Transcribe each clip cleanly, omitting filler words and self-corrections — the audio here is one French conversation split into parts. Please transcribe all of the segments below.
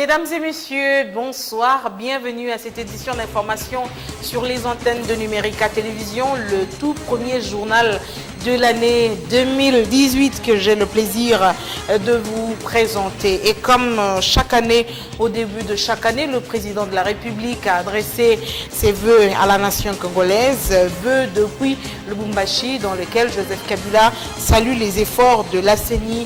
Mesdames et messieurs, bonsoir, bienvenue à cette édition d'information sur les antennes de Numérica Télévision, le tout premier journal de l'année 2018 que j'ai le plaisir de vous présenter. Et comme chaque année, au début de chaque année, le président de la République a adressé ses vœux à la nation congolaise, vœux depuis Lubumbashi, dans lequel Joseph Kabila salue les efforts de la CENI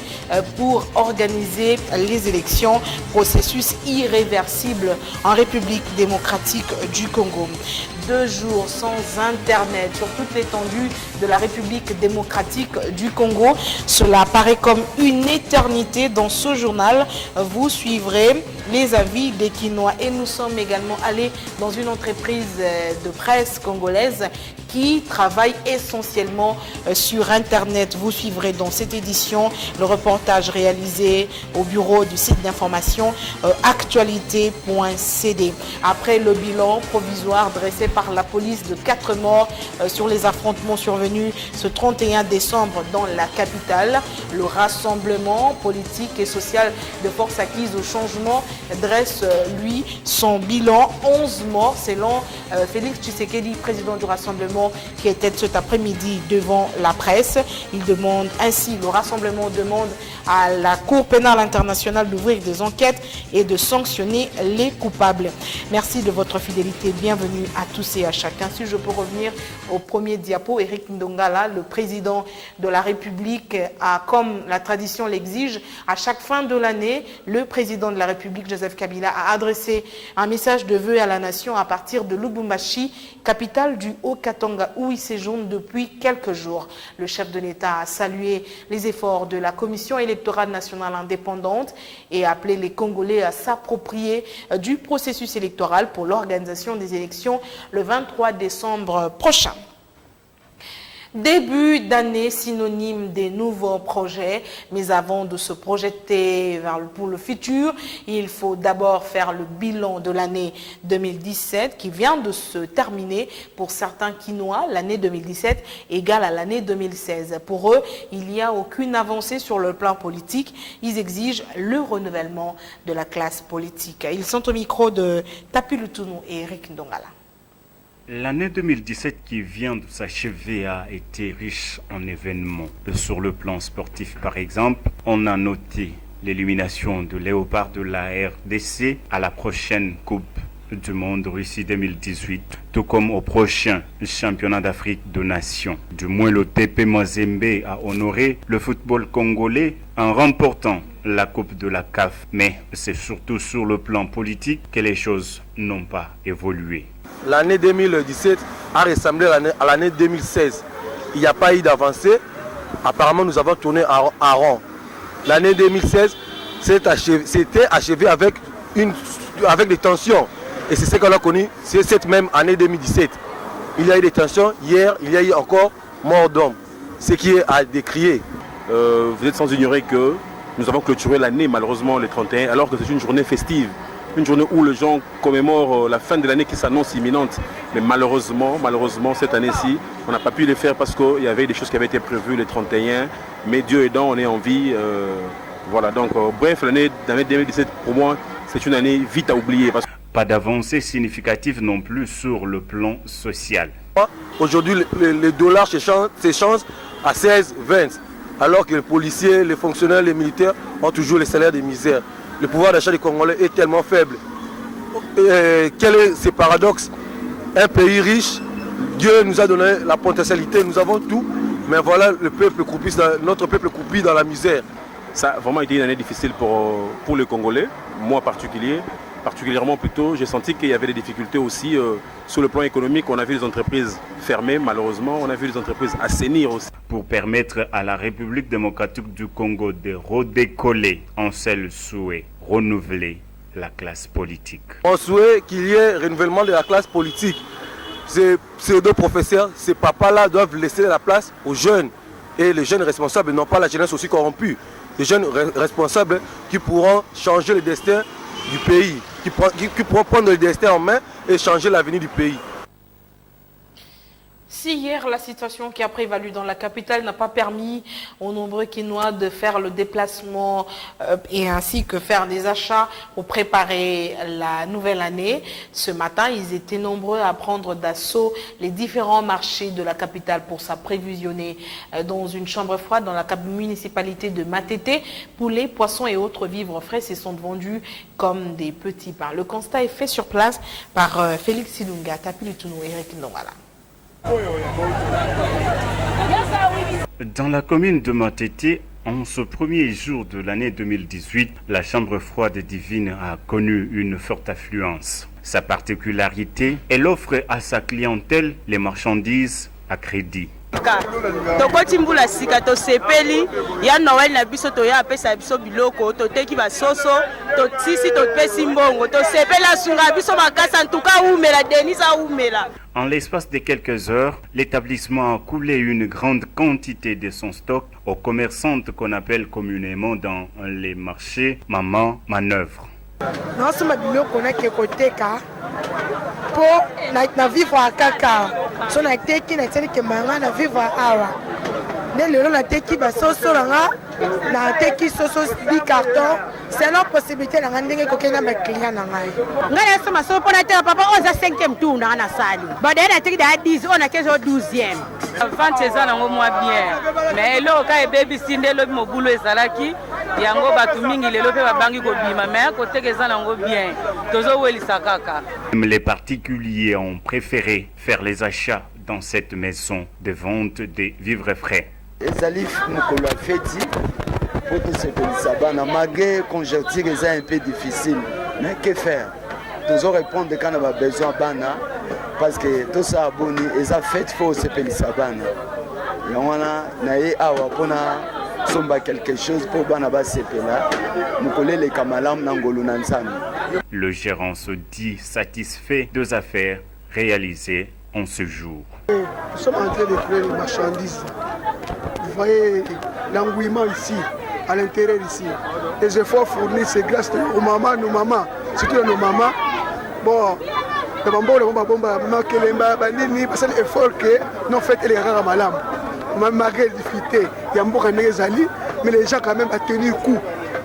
pour organiser les élections, processus irréversible en République démocratique du Congo. 2 jours sans Internet sur toute l'étendue de la République démocratique du Congo. Cela paraît comme une éternité. Dans ce journal, vous suivrez les avis des Quinois. Et nous sommes également allés dans une entreprise de presse congolaise qui travaille essentiellement sur Internet. Vous suivrez dans cette édition le reportage réalisé au bureau du site d'information actualité.cd. Après le bilan provisoire dressé par la police de 4 morts sur les affrontements survenus ce 31 décembre dans la capitale, le rassemblement politique et social de forces acquises au changement dresse lui son bilan. 11 morts selon Félix Tshisekedi, président du rassemblement, qui était cet après-midi devant la presse. Le rassemblement demande à la Cour pénale internationale d'ouvrir des enquêtes et de sanctionner les coupables. Merci de votre fidélité. Bienvenue à tous et à chacun. Si je peux revenir au premier diapo, Eric Ndongala, le président de la République, a, comme la tradition l'exige, à chaque fin de l'année, le président de la République, Joseph Kabila, a adressé un message de vœux à la nation à partir de Lubumbashi, capitale du Haut-Katanga, où il séjourne depuis quelques jours. Le chef de l'État a salué les efforts de la Commission électorale nationale indépendante et a appelé les Congolais à s'approprier du processus électoral pour l'organisation des élections le 23 décembre prochain. Début d'année synonyme des nouveaux projets, mais avant de se projeter pour le futur, il faut d'abord faire le bilan de l'année 2017 qui vient de se terminer. Pour certains Quinois, l'année 2017 égale à l'année 2016. Pour eux, il n'y a aucune avancée sur le plan politique. Ils exigent le renouvellement de la classe politique. Ils sont au micro de Tapi Lutuno et Eric Ndongala. L'année 2017 qui vient de s'achever a été riche en événements. Sur le plan sportif, par exemple, on a noté l'élimination de Léopard de la RDC à la prochaine Coupe du Monde Russie 2018, tout comme au prochain championnat d'Afrique de Nations. Du moins, le TP Mazembe a honoré le football congolais en remportant la Coupe de la CAF. Mais c'est surtout sur le plan politique que les choses n'ont pas évolué. L'année 2017 a ressemblé à l'année 2016. Il n'y a pas eu d'avancée. Apparemment, nous avons tourné à rond. L'année 2016 s'était achevé avec des tensions. Et c'est ce qu'on a connu, c'est cette même année 2017. Il y a eu des tensions. Hier, il y a eu encore mort d'homme. Ce qui est à décrier. Vous êtes sans ignorer que nous avons clôturé l'année, malheureusement, le 31, alors que c'est une journée festive. Une journée où les gens commémorent la fin de l'année qui s'annonce imminente. Mais malheureusement, cette année-ci, on n'a pas pu le faire parce qu'il y avait des choses qui avaient été prévues le 31. Mais Dieu aidant, on est en vie. Voilà, donc bref, l'année 2017, pour moi, c'est une année vite à oublier. Pas d'avancée significative non plus sur le plan social. Aujourd'hui, les dollars s'échangent à 16, 20. Alors que les policiers, les fonctionnaires, les militaires ont toujours les salaires de misère. Le pouvoir d'achat des Congolais est tellement faible. Quel est ce paradoxe? Un pays riche, Dieu nous a donné la potentialité, nous avons tout, mais voilà notre peuple croupit dans la misère. Ça a vraiment été une année difficile pour les Congolais, moi particulièrement plutôt. J'ai senti qu'il y avait des difficultés aussi sur le plan économique. On a vu les entreprises fermer malheureusement, on a vu les entreprises assainir aussi. Pour permettre à la République démocratique du Congo de redécoller, un seul souhait, renouveler la classe politique. On souhaite qu'il y ait renouvellement de la classe politique. Ces pseudo-professeurs, ces papas-là doivent laisser la place aux jeunes. Et les jeunes responsables, non pas la jeunesse aussi corrompue. Les jeunes responsables qui pourront changer le destin du pays, qui pourront prendre le destin en main et changer l'avenir du pays. Si hier, la situation qui a prévalu dans la capitale n'a pas permis aux nombreux Kinois de faire le déplacement et ainsi que faire des achats pour préparer la nouvelle année, ce matin, ils étaient nombreux à prendre d'assaut les différents marchés de la capitale pour s'apprévisionner dans une chambre froide dans la municipalité de Matete. Poulets, poissons et autres vivres frais se sont vendus comme des petits pains. Le constat est fait sur place par Félix Silunga, Tapi Lutuno et Eric Ndongala. Dans la commune de Matete, en ce premier jour de l'année 2018, la chambre froide divine a connu une forte affluence. Sa particularité, elle offre à sa clientèle les marchandises à crédit. Tokoti mbula sika to sepeli ya Noël na biso to ya pesa biso biloko to teki ba soso to tisi to pesi mbongo to sepela sunga biso makasa ntuka umela denisa umela. En l'espace de quelques heures, l'établissement a coulé une grande quantité de son stock aux commerçantes qu'on appelle communément dans les marchés maman manœuvre. Non, c'est ma biloko na kekoteka pour na vivre à kaka. So na teki na tseli ke manga na vivre awa. Ne lelo na teki ba soso na teki soso di carton. C'est une possibilité na ndenge ko kenga ma client na ngai. Ngaya soma so pona te papa oza 5e tour na sali. Ba na teki da 10 on a kezo 12e. Vente eza nango mwa bien. Mais elo ka e baby sindelo mobulu ezalaki yango batu mingi lelo pe babangi ko bima mais ko teki eza nango bien. Tozo welisa kaka. Les particuliers ont préféré faire les achats dans cette maison de vente des vivres frais. Pour tout ce que ça malgré conjoncture est un peu difficile, mais que faire? Nous allons répondre quand on a besoin bana parce que tout ça abonné et ça fait faut se payer ça bana. Et on a naé awa pona somba quelque chose pour bana ba se pela. Nous coller les kamalam nangolo nansami. Le gérant se dit satisfait des affaires réalisées en ce jour. Nous sommes en train de créer les marchandises. Vous voyez l'engouement ici. À l'intérieur ici. Les efforts fournis, c'est grâce aux mamans, nos mamans, surtout nos mamans. Bon, parce que l'effort que nous faisons, les rares malam. Malgré les difficultés, il y a beaucoup de gens, mais les gens quand même ont tenu le coup.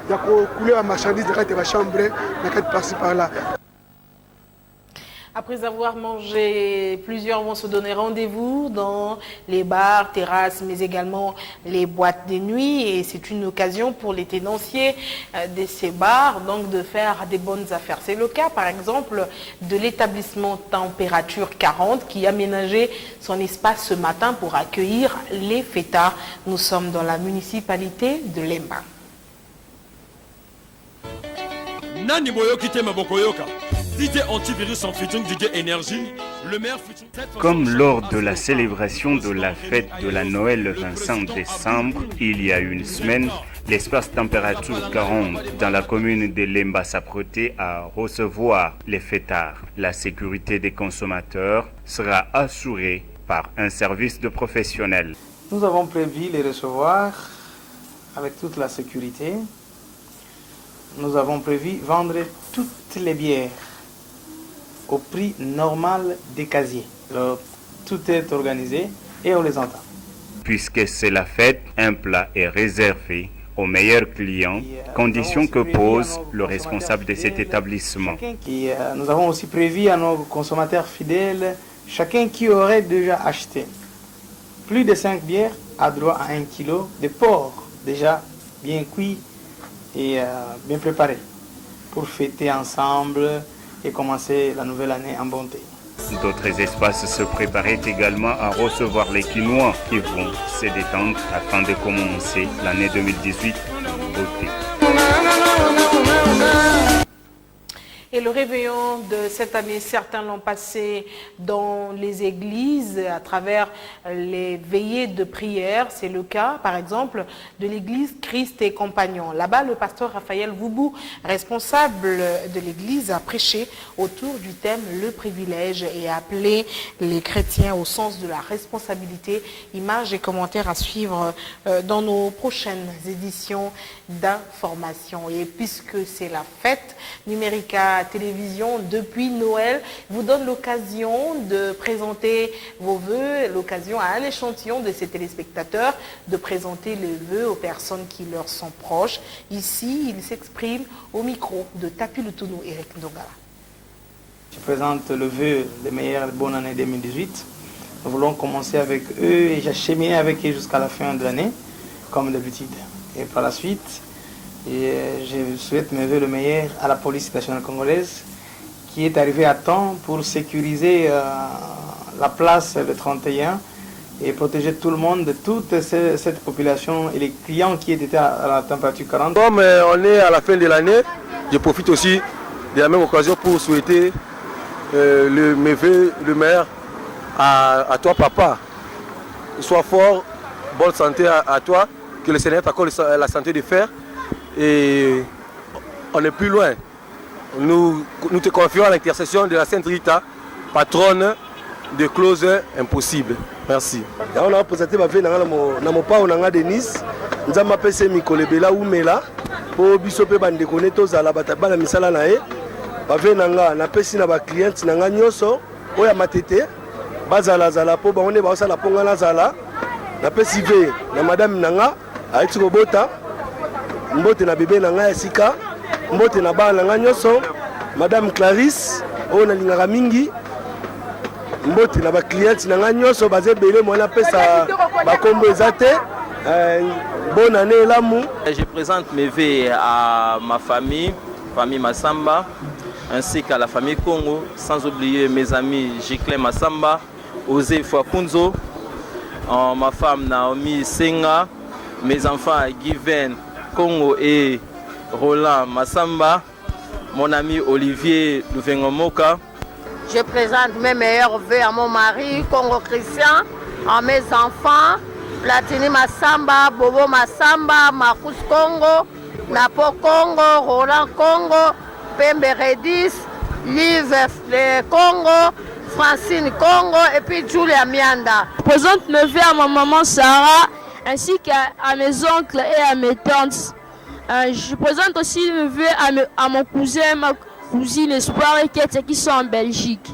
Il y a coulé la marchandise de la chambre, il y a par-ci par-là. Après avoir mangé, plusieurs vont se donner rendez-vous dans les bars, terrasses, mais également les boîtes de nuit. Et c'est une occasion pour les tenanciers de ces bars donc de faire des bonnes affaires. C'est le cas, par exemple, de l'établissement Température 40 qui a aménagé son espace ce matin pour accueillir les fêtards. Nous sommes dans la municipalité de Lemba. Nani boyoki te mabokoyoka. Antivirus en featuring DJ Energy, le meilleur featuring. Comme lors de la célébration de la fête de la Noël le 25 décembre, il y a une semaine, l'espace Température 40 dans la commune de Lemba s'apprêtait à recevoir les fêtards. La sécurité des consommateurs sera assurée par un service de professionnels. Nous avons prévu les recevoir avec toute la sécurité. Nous avons prévu vendre toutes les bières au prix normal des casiers. Alors, tout est organisé et on les entend. Puisque c'est la fête, un plat est réservé aux meilleurs clients, condition que pose le responsable de cet établissement. Nous avons aussi prévu à nos consommateurs fidèles, chacun qui aurait déjà acheté plus de 5 bières a droit à 1 kilo de porc déjà bien cuit et bien préparé pour fêter ensemble et commencer la nouvelle année en bonté. D'autres espaces se préparaient également à recevoir les Kinois qui vont se détendre afin de commencer l'année 2018 en beauté. Et le réveillon de cette année, certains l'ont passé dans les églises à travers les veillées de prière. C'est le cas, par exemple, de l'église Christ et Compagnons. Là-bas, le pasteur Raphaël Voubou, responsable de l'église, a prêché autour du thème « Le privilège » et a appelé les chrétiens au sens de la responsabilité. Images et commentaires à suivre dans nos prochaines éditions d'information. Et puisque c'est la fête numérique la télévision depuis Noël vous donne l'occasion de présenter vos vœux, l'occasion à un échantillon de ses téléspectateurs de présenter les vœux aux personnes qui leur sont proches. Ici, il s'exprime au micro de Tapi Lutunou Eric Ndongala. Je présente le vœu de meilleure bonne année 2018. Nous voulons commencer avec eux et j'acheminerai avec eux jusqu'à la fin de l'année, comme d'habitude. Et par la suite, je souhaite mes vœux le meilleur à la police nationale congolaise qui est arrivée à temps pour sécuriser la place le 31 et protéger tout le monde de toute cette population et les clients qui étaient à la température 40. Comme on est à la fin de l'année, je profite aussi de la même occasion pour souhaiter mes vœux le meilleur à toi papa. Sois fort, bonne santé à toi, que le Seigneur t'accorde la santé de faire et on est plus loin. Nous te confions à l'intercession de la Sainte Rita, patronne de clauses impossibles. Merci. On a présenté ma vie dans mon pao de Nice. Nous avons appelé Mikolebela ou Mela pour bisoper bande connectos à la batabala misala nae. Bave nanga na pesi na ba client nanga nyoso oya matete bazala zala po ba one ba osala ponga na zala na pesi ve na madame nanga aiti kobota mbote na bébé nanga esika mbote na ba nanga nyoso madame Clarisse o na lingaka mingi mbote na ba client nanga nyoso baze belé mona pesa ba kombo ezate bonne année l'amour. Je présente mes vœux à ma famille Massamba, ainsi qu'à la famille Congo, sans oublier mes amis Giclin Massamba, Osé Fwakunzo, ma femme Naomi Senga, mes enfants Given Congo et Roland Massamba, mon ami Olivier Louvengomoka. Je présente mes meilleurs vœux à mon mari, Congo Christian, à mes enfants, Platini Massamba, Bobo Massamba, Marcus Congo, Napo Congo, Roland Congo, Pembe Redis, Liv Congo, Francine Congo et puis Julia Mianda. Je présente mes vœux à ma maman Sarah ainsi qu'à mes oncles et à mes tantes. Je présente aussi mes vœux à mon cousin, ma cousine Espoir et Kete qui sont en Belgique.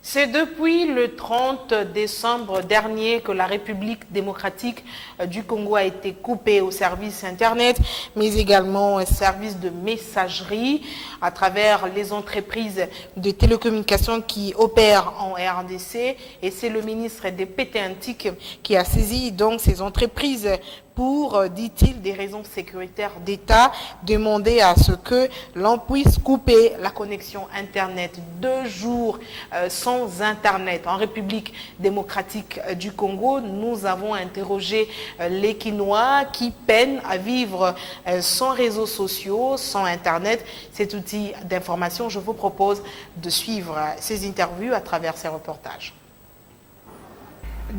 C'est depuis le 30 décembre dernier que la République démocratique du Congo a été coupée au service Internet, mais également au service de messagerie à travers les entreprises de télécommunications qui opèrent en RDC. Et c'est le ministre des PT Antique qui a saisi donc ces entreprises pour, dit-il, des raisons sécuritaires d'État, demander à ce que l'on puisse couper la connexion Internet. 2 jours sans Internet. En République démocratique du Congo, nous avons interrogé les Kinois qui peinent à vivre sans réseaux sociaux, sans Internet. Cet outil d'information, je vous propose de suivre ces interviews à travers ces reportages.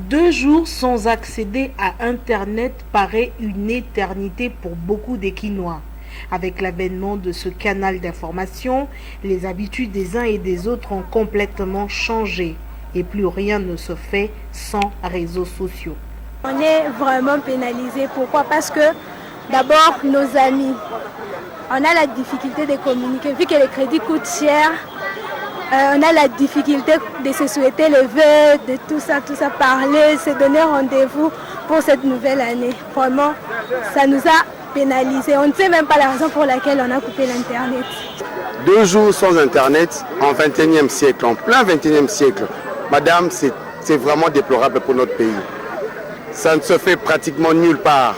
2 jours sans accéder à Internet paraît une éternité pour beaucoup des Kinois. Avec l'avènement de ce canal d'information, les habitudes des uns et des autres ont complètement changé et plus rien ne se fait sans réseaux sociaux. On est vraiment pénalisé. Pourquoi? Parce que d'abord, nos amis, on a la difficulté de communiquer. Vu que les crédits coûtent cher, on a la difficulté de se souhaiter le vœu, de tout ça, parler, se donner rendez-vous pour cette nouvelle année. Vraiment, ça nous a pénalisé. On ne sait même pas la raison pour laquelle on a coupé l'Internet. 2 jours sans Internet en 21e siècle, en plein 21e siècle. Madame, c'est vraiment déplorable pour notre pays. Ça ne se fait pratiquement nulle part.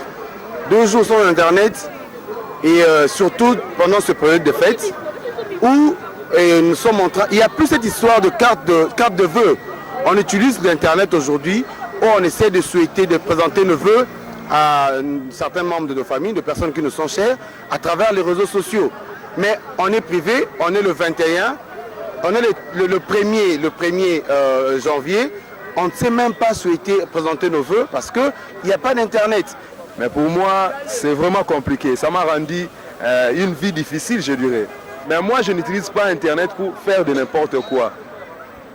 2 jours sans Internet et surtout pendant ce période de fête où nous sommes en train... Il n'y a plus cette histoire de carte de vœux. On utilise l'Internet aujourd'hui où on essaie de souhaiter, de présenter nos vœux à certains membres de nos familles, de personnes qui nous sont chères, à travers les réseaux sociaux. Mais on est privé, on est le 21, on est le 1er janvier, on ne sait même pas souhaiter présenter nos vœux parce qu'il n'y a pas d'Internet. Mais pour moi, c'est vraiment compliqué. Ça m'a rendu une vie difficile, je dirais. Mais moi, je n'utilise pas Internet pour faire de n'importe quoi.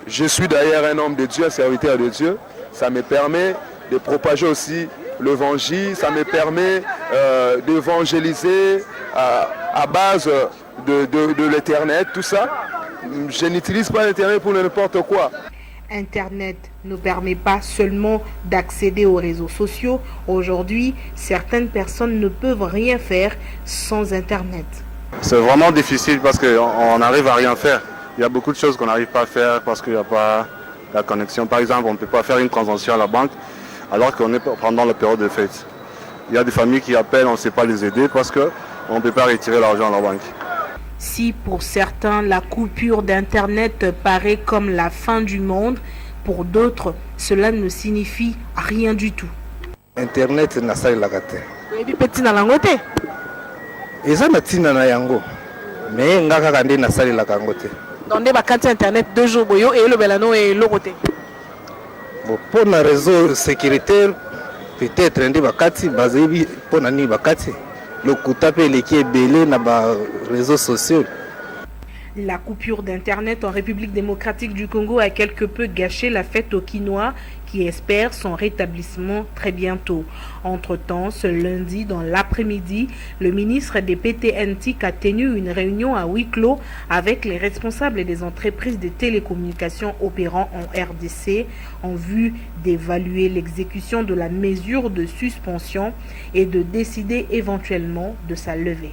Je suis d'ailleurs un homme de Dieu, un serviteur de Dieu. Ça me permet de propager aussi l'évangile, ça me permet d'évangéliser à base de l'Internet, tout ça. Je n'utilise pas l'Internet pour n'importe quoi. Internet ne permet pas seulement d'accéder aux réseaux sociaux. Aujourd'hui, certaines personnes ne peuvent rien faire sans Internet. C'est vraiment difficile parce qu'on n'arrive à rien faire. Il y a beaucoup de choses qu'on n'arrive pas à faire parce qu'il n'y a pas la connexion. Par exemple, on ne peut pas faire une transaction à la banque alors qu'on est pendant la période de fête. Il y a des familles qui appellent, on ne sait pas les aider parce qu'on ne peut pas retirer l'argent à la banque. Si pour certains, la coupure d'Internet paraît comme la fin du monde, pour d'autres, cela ne signifie rien du tout. Internet n'a pas la gâte. Oui, petit na langote. Eza na tina na yango. Mais ngaka kande na sali la kangote. Dans des vacances Internet 2 jours boyo et le belano et le côté. Bon, pour un réseau sécuritaire, peut-être un des vacances basé pour nani vacances. Le coutape qui est belé na ba réseaux sociaux. La coupure d'Internet en République démocratique du Congo a quelque peu gâché la fête aux Quinois qui espèrent son rétablissement très bientôt. Entre-temps, ce lundi, dans l'après-midi, le ministre des PTNTIC a tenu une réunion à huis clos avec les responsables des entreprises de télécommunications opérant en RDC en vue d'évaluer l'exécution de la mesure de suspension et de décider éventuellement de sa levée.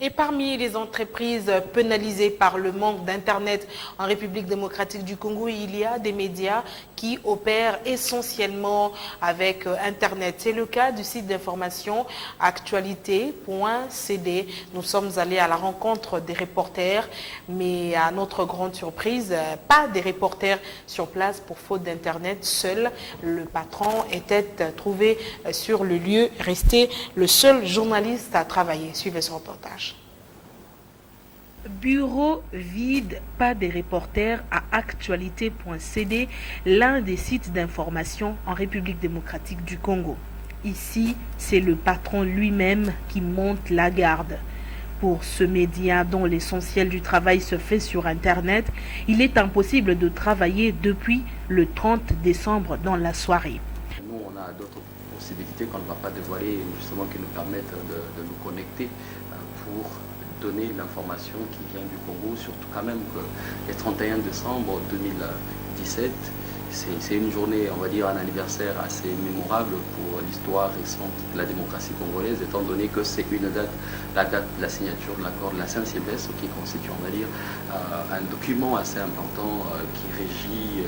Et parmi les entreprises pénalisées par le manque d'Internet en République démocratique du Congo, il y a des médias qui opèrent essentiellement avec Internet. C'est le cas du site d'information actualité.cd. Nous sommes allés à la rencontre des reporters, mais à notre grande surprise, pas des reporters sur place pour faute d'Internet. Seul le patron était trouvé sur le lieu, resté le seul journaliste à travailler. Suivez ce reportage. Bureau vide, pas de reporters à actualité.cd, l'un des sites d'information en République démocratique du Congo. Ici, c'est le patron lui-même qui monte la garde. Pour ce média dont l'essentiel du travail se fait sur Internet, il est impossible de travailler depuis le 30 décembre dans la soirée. Nous, on a d'autres possibilités qu'on ne va pas dévoiler, justement qui nous permettent de nous connecter pour donner l'information qui vient du Congo, surtout quand même que le 31 décembre 2017, c'est une journée, on va dire, un anniversaire assez mémorable pour l'histoire récente de la démocratie congolaise, étant donné que c'est une date, la date de la signature de l'accord de la Saint-Sylvestre, qui constitue, on va dire, un document assez important qui régit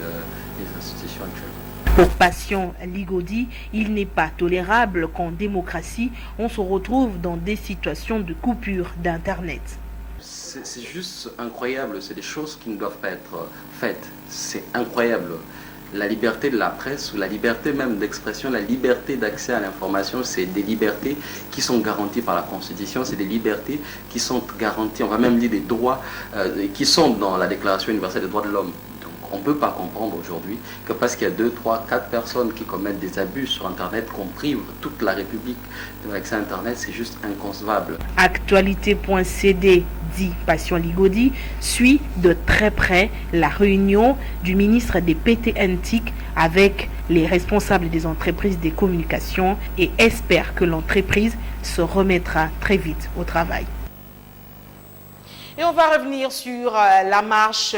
les institutions actuelles. Pour Passion Ligodi, il n'est pas tolérable qu'en démocratie, on se retrouve dans des situations de coupure d'Internet. C'est juste incroyable, c'est des choses qui ne doivent pas être faites. C'est incroyable. La liberté de la presse, ou la liberté même d'expression, la liberté d'accès à l'information, c'est des libertés qui sont garanties par la Constitution, c'est des libertés qui sont garanties, on va même dire des droits qui sont dans la Déclaration universelle des droits de l'homme. On ne peut pas comprendre aujourd'hui que parce qu'il y a 2, 3, 4 personnes qui commettent des abus sur Internet, qu'on prive toute la République de l'accès à Internet, c'est juste inconcevable. Actualité.cd, dit Passion Ligodi, suit de très près la réunion du ministre des PTNTIC avec les responsables des entreprises des communications et espère que l'entreprise se remettra très vite au travail. Et on va revenir sur la marche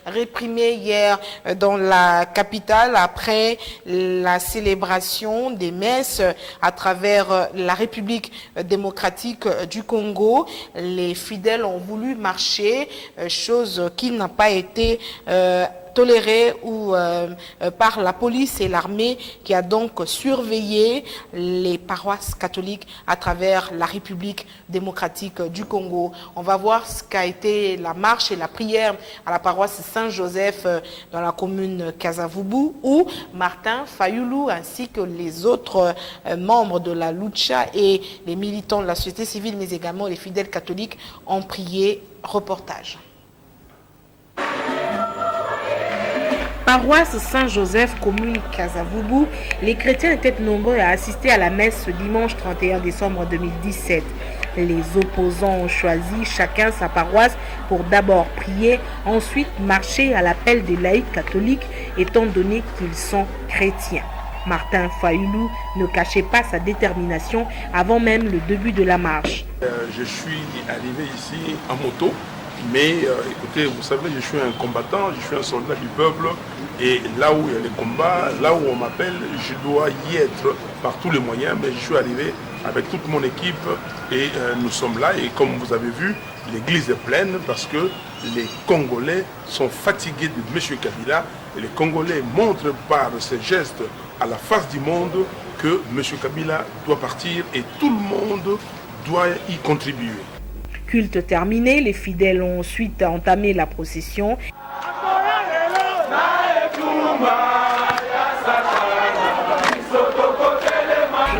réprimée hier dans la capitale après la célébration des messes à travers la République démocratique du Congo. Les fidèles ont voulu marcher, chose qui n'a pas été toléré ou par la police et l'armée qui a donc surveillé les paroisses catholiques à travers la République démocratique du Congo. On va voir ce qu'a été la marche et la prière à la paroisse Saint-Joseph dans la commune Kasavubu où Martin Fayoulou ainsi que les autres membres de la Lucha et les militants de la société civile mais également les fidèles catholiques ont prié. Reportage. Paroisse Saint-Joseph, commune Kasavubu, les chrétiens étaient nombreux à assister à la messe ce dimanche 31 décembre 2017. Les opposants ont choisi chacun sa paroisse pour d'abord prier, ensuite marcher à l'appel des laïcs catholiques, étant donné qu'ils sont chrétiens. Martin Fayoulou ne cachait pas sa détermination avant même le début de la marche. Je suis arrivé ici en moto, mais écoutez, vous savez, je suis un combattant, je suis un soldat du peuple, et là où il y a les combats, là où on m'appelle, je dois y être par tous les moyens, mais je suis arrivé avec toute mon équipe et nous sommes là, et comme vous avez vu, l'église est pleine parce que les Congolais sont fatigués de M. Kabila, et les Congolais montrent par ces gestes à la face du monde que M. Kabila doit partir et tout le monde doit y contribuer. Culte terminé, les fidèles ont ensuite entamé la procession.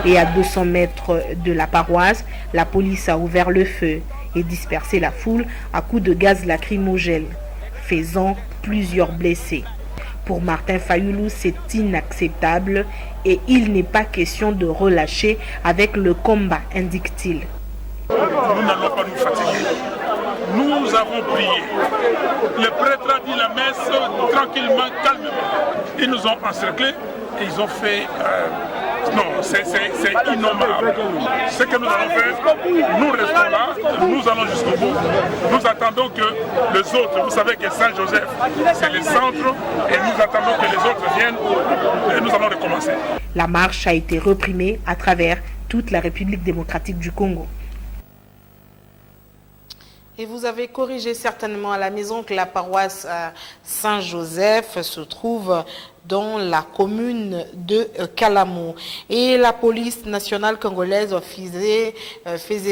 Et à 200 mètres de la paroisse, la police a ouvert le feu et dispersé la foule à coups de gaz lacrymogène, faisant plusieurs blessés. Pour Martin Fayoulou, c'est inacceptable et il n'est pas question de relâcher avec le combat, indique-t-il. Nous n'allons pas nous fatiguer. Nous avons prié. Le prêtre a dit la messe tranquillement, calmement. Ils nous ont encerclés et ils ont fait... non, c'est innommable. Ce que nous allons faire, nous restons là, nous allons jusqu'au bout. Nous attendons que les autres, vous savez que Saint-Joseph, c'est le centre, et nous attendons que les autres viennent et nous allons recommencer. La marche a été reprimée à travers toute la République démocratique du Congo. Et vous avez corrigé certainement à la maison que la paroisse Saint-Joseph se trouve dans la commune de Kalamo. Et la police nationale congolaise faisait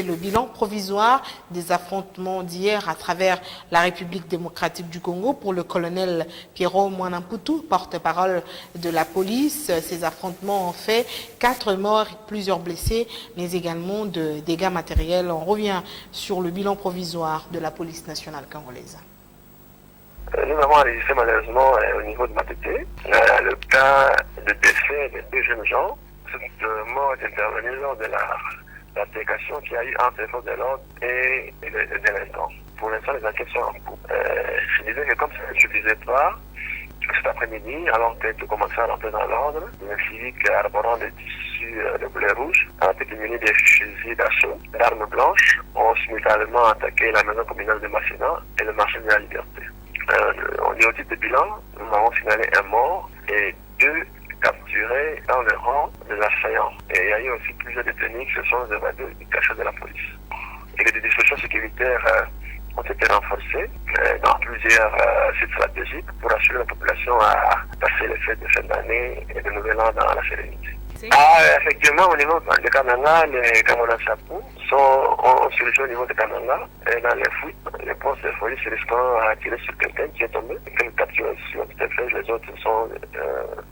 le bilan provisoire des affrontements d'hier à travers la République démocratique du Congo. Pour le colonel Pierrot Mwanamputu, porte-parole de la police, ces affrontements ont fait 4 morts et plusieurs blessés, mais également de dégâts matériels. On revient sur le bilan provisoire de la police nationale congolaise. Nous avons enregistré malheureusement au niveau de Matete le cas de décès de 2 jeunes gens. Cette mort est intervenue lors de l'altercation qu'il y a eu entre les forces de l'ordre et les délinquants. Pour l'instant, les enquêtes sont en cours. Je disais que comme ça ne suffisait pas, cet après-midi, alors que tout commençait à rentrer dans l'ordre, les civiques arborant des tissus de bleu rouge, avec une munis des fusils d'assaut, d'armes blanches, ont simultanément attaqué la maison communale de Massina et le marché de la Liberté. Au niveau de bilan, nous avons signalé un mort et 2 capturés dans le rang des assaillants. Et il y a eu aussi plusieurs détenus qui se sont évadés du cachot de la police. Et les dispositions sécuritaires ont été renforcées dans plusieurs sites stratégiques pour assurer la population à passer les fêtes de fin d'année et de nouvel an dans la sérénité. Effectivement, au niveau de Kananga, les Kamonachapou ont surgi au niveau de Kananga. Et dans les fouilles, les postes de police risquant à tirer sur quelqu'un qui est tombé. Quelques captures ont été faites, les autres sont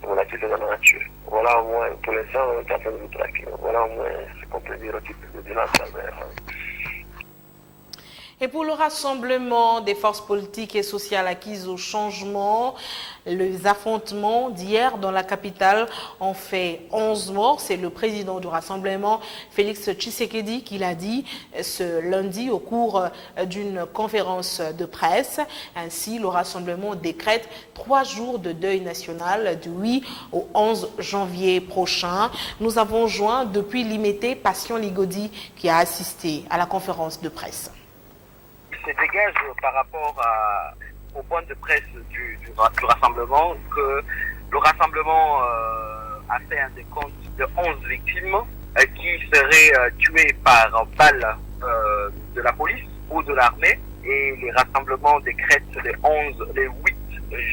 relatifs dans la nature. Voilà au moins, pour l'instant, on est en train de nous traquer. Voilà au moins ce qu'on peut dire au type de bilan à travers. Et pour le rassemblement des forces politiques et sociales acquises au changement, les affrontements d'hier dans la capitale ont fait 11 morts. C'est le président du rassemblement, Félix Tshisekedi, qui l'a dit ce lundi au cours d'une conférence de presse. Ainsi, le rassemblement décrète 3 jours de deuil national du 8 au 11 janvier prochain. Nous avons joint depuis Limité Passion Ligodi qui a assisté à la conférence de presse. Se dégage par rapport au point de presse du rassemblement que le rassemblement a fait un décompte de 11 victimes qui seraient tuées par balle de la police ou de l'armée, et les rassemblements décrètent les 8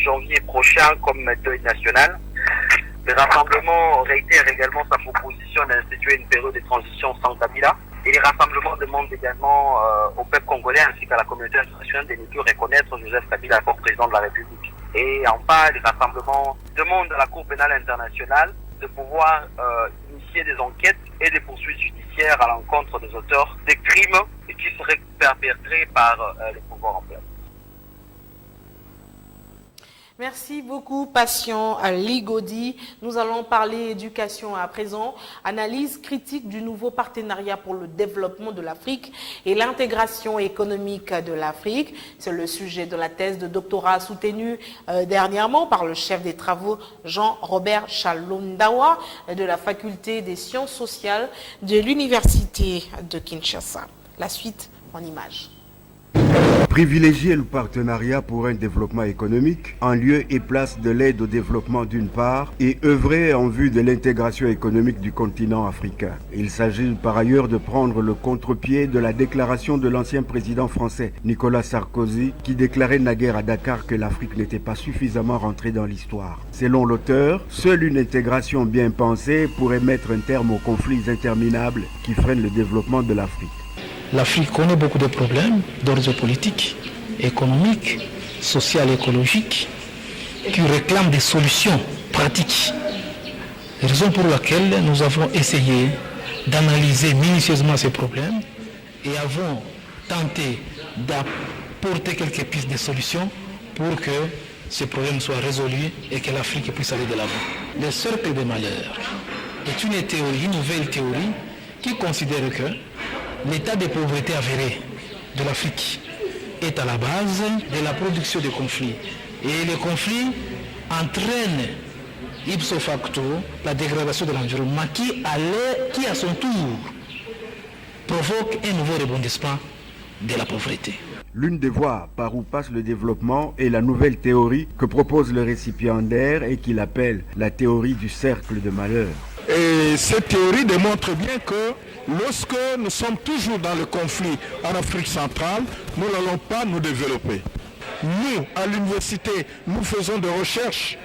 janvier prochain comme deuil national. Le rassemblement réitère également sa proposition d'instituer une période de transition sans Kabila. Et les rassemblements demandent également au peuple congolais ainsi qu'à la communauté internationale de ne plus reconnaître Joseph Kabila comme président de la République. Et enfin, les rassemblements demandent à la Cour pénale internationale de pouvoir initier des enquêtes et des poursuites judiciaires à l'encontre des auteurs des crimes qui seraient perpétrés par les pouvoirs en place. Merci beaucoup, Patient Ligodi. Nous allons parler éducation à présent. Analyse critique du nouveau partenariat pour le développement de l'Afrique et l'intégration économique de l'Afrique. C'est le sujet de la thèse de doctorat soutenue dernièrement par le chef des travaux Jean-Robert Chalondawa de la faculté des sciences sociales de l'université de Kinshasa. La suite en images. Privilégier le partenariat pour un développement économique en lieu et place de l'aide au développement d'une part et œuvrer en vue de l'intégration économique du continent africain. Il s'agit par ailleurs de prendre le contre-pied de la déclaration de l'ancien président français Nicolas Sarkozy qui déclarait naguère à Dakar que l'Afrique n'était pas suffisamment rentrée dans l'histoire. Selon l'auteur, seule une intégration bien pensée pourrait mettre un terme aux conflits interminables qui freinent le développement de l'Afrique. L'Afrique connaît beaucoup de problèmes d'ordre politique, économique, social, écologique, qui réclament des solutions pratiques. Raison pour laquelle nous avons essayé d'analyser minutieusement ces problèmes et avons tenté d'apporter quelques pistes de solutions pour que ces problèmes soient résolus et que l'Afrique puisse aller de l'avant. Le cercle des malheurs est une théorie, une nouvelle théorie qui considère que l'état de pauvreté avéré de l'Afrique est à la base de la production de conflits. Et les conflits entraînent ipso facto la dégradation de l'environnement qui à son tour provoque un nouveau rebondissement de la pauvreté. L'une des voies par où passe le développement est la nouvelle théorie que propose le récipiendaire et qu'il appelle la théorie du cercle de malheur. Et cette théorie démontre bien que lorsque nous sommes toujours dans le conflit en Afrique centrale, nous n'allons pas nous développer. Nous, à l'université, nous faisons des recherches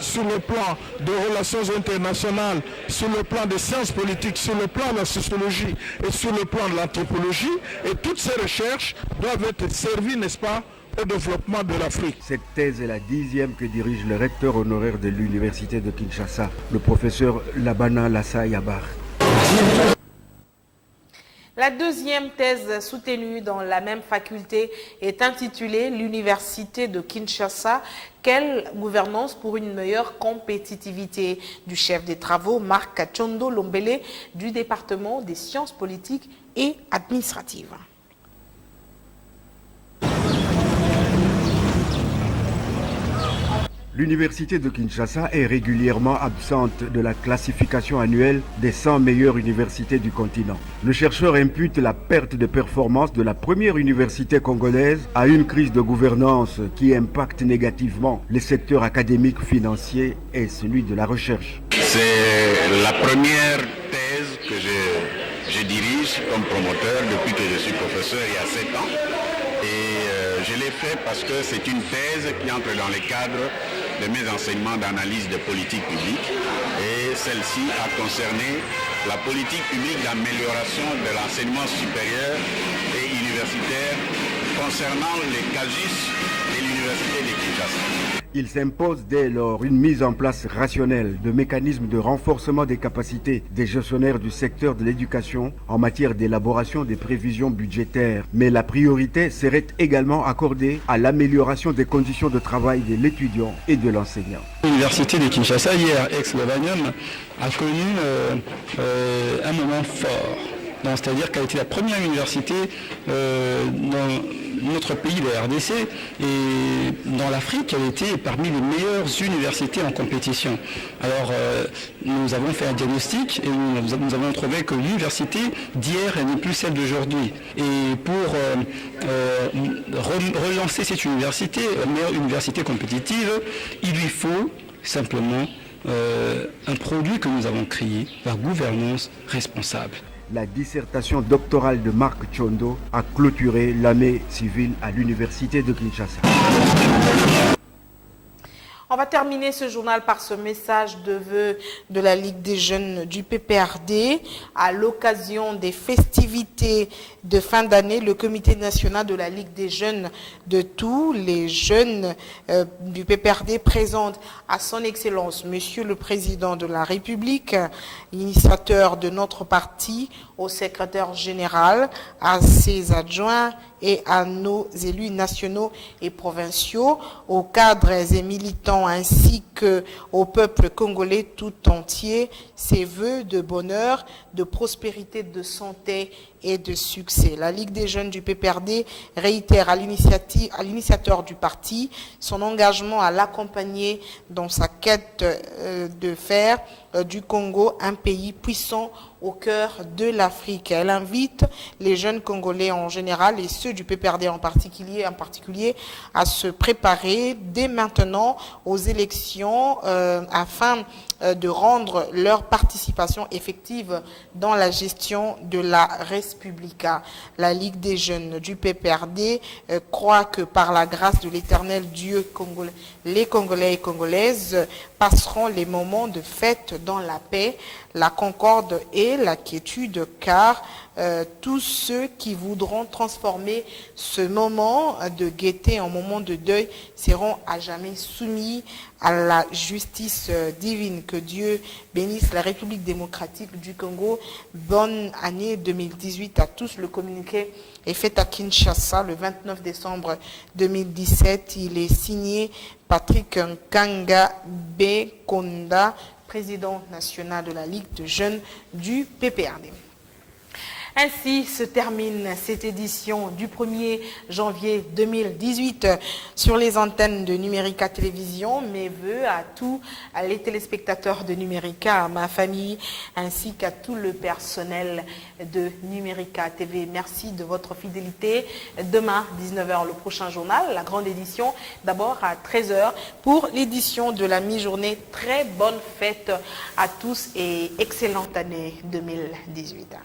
sur le plan des relations internationales, sur le plan des sciences politiques, sur le plan de la sociologie et sur le plan de l'anthropologie. Et toutes ces recherches doivent être servies, n'est-ce pas, au développement de l'Afrique. Cette thèse est la 10e que dirige le recteur honoraire de l'université de Kinshasa, le professeur Labana Lassa Yabar. La deuxième thèse soutenue dans la même faculté est intitulée « L'université de Kinshasa, quelle gouvernance pour une meilleure compétitivité ?» du chef des travaux Marc Kachondo Lombele du département des sciences politiques et administratives. L'université de Kinshasa est régulièrement absente de la classification annuelle des 100 meilleures universités du continent. Le chercheur impute la perte de performance de la première université congolaise à une crise de gouvernance qui impacte négativement les secteurs académiques, financiers et celui de la recherche. C'est la première thèse que je dirige comme promoteur depuis que je suis professeur il y a 7 ans. Et je l'ai fait parce que c'est une thèse qui entre dans les cadres de mes enseignements d'analyse de politique publique. Et celle-ci a concerné la politique publique d'amélioration de l'enseignement supérieur et universitaire concernant les casus de l'université de Kinshasa. Il s'impose dès lors une mise en place rationnelle de mécanismes de renforcement des capacités des gestionnaires du secteur de l'éducation en matière d'élaboration des prévisions budgétaires. Mais la priorité serait également accordée à l'amélioration des conditions de travail de l'étudiant et de l'enseignant. L'université de Kinshasa, hier, ex-Levanium, a connu un moment fort. C'est-à-dire qu'elle a été la première université dans notre pays, le RDC, et dans l'Afrique, elle était parmi les meilleures universités en compétition. Alors, nous avons fait un diagnostic et nous avons trouvé que l'université d'hier n'est plus celle d'aujourd'hui. Et pour relancer cette université, la meilleure université compétitive, il lui faut simplement un produit que nous avons créé, la gouvernance responsable. La dissertation doctorale de Marc Chondo a clôturé l'année civile à l'université de Kinshasa. On va terminer ce journal par ce message de vœux de la Ligue des jeunes du PPRD. À l'occasion des festivités de fin d'année, le comité national de la Ligue des jeunes de tous les jeunes du PPRD présente à son Excellence, Monsieur le Président de la République, initiateur de notre parti, au secrétaire général, à ses adjoints et à nos élus nationaux et provinciaux, aux cadres et militants ainsi qu'au peuple congolais tout entier, ses vœux de bonheur, de prospérité, de santé et de succès. La Ligue des jeunes du PPRD réitère à l'initiateur du parti son engagement à l'accompagner dans sa quête de faire du Congo un pays puissant au cœur de l'Afrique. Elle invite les jeunes Congolais en général et ceux du PPRD en particulier à se préparer dès maintenant aux élections afin de rendre leur participation effective dans la gestion de la Respublica. La Ligue des jeunes du PPRD croit que par la grâce de l'Éternel Dieu, les Congolais et Congolaises passeront les moments de fête dans la paix, la concorde et la quiétude, car tous ceux qui voudront transformer ce moment de gaieté en moment de deuil seront à jamais soumis à la justice divine. Que Dieu bénisse la République démocratique du Congo. Bonne année 2018 à tous. Le communiqué est fait à Kinshasa le 29 décembre 2017. Il est signé Patrick Nkanga Bekonda, président national de la Ligue de jeunes du PPRD. Ainsi se termine cette édition du 1er janvier 2018 sur les antennes de Numérica Télévision. Mes voeux à tous les téléspectateurs de Numérica, à ma famille, ainsi qu'à tout le personnel de Numérica TV. Merci de votre fidélité. Demain, 19h, le prochain journal, la grande édition, d'abord à 13h pour l'édition de la mi-journée. Très bonne fête à tous et excellente année 2018.